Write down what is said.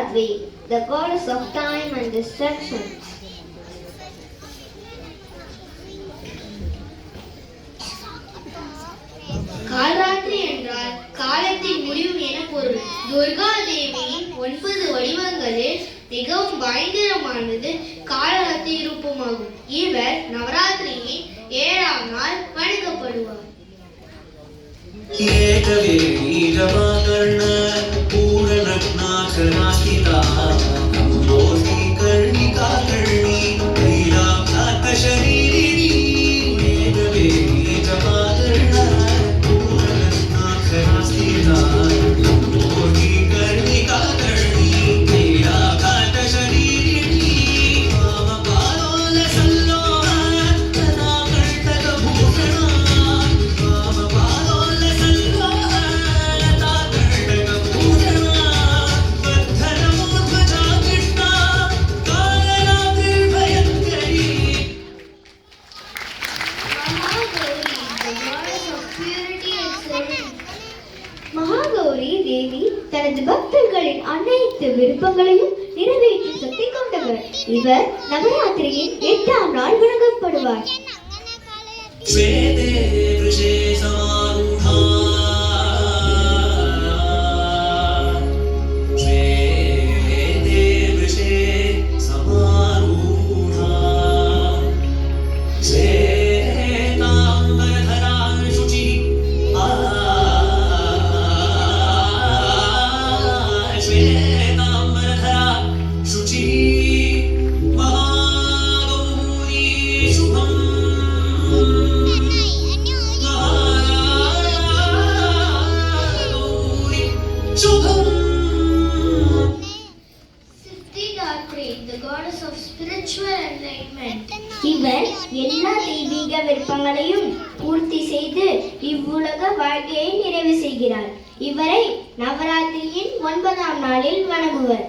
Navaratri, the goddess of time and destruction. Kalaratri என்றால் காலத்தின் முடிவு என பொருள். துர்கா தேவியின் 9 வடிவங்களில் மிகவும் பயங்கரமானது காலராத்திரி ரூபமாகும். இவர் நவராத்திரியின் 7ஆம் நாள் வணங்கப்படுவார். மகாகௌரி தேவி தனது பக்தர்களின் அனைத்து விருப்பங்களையும் நிறைவேற்றும் சக்தி கொண்டவர். இவர் நவராத்திரியின் 8ஆம் நாள் வணங்கப்படுவார். இவர் எல்லா தெய்வீக விருப்பங்களையும் பூர்த்தி செய்து இவ்வுலக வாழ்க்கையை நிறைவு செய்கிறார். இவரை நவராத்திரியின் 9ஆம் நாளில் வணங்குவர்.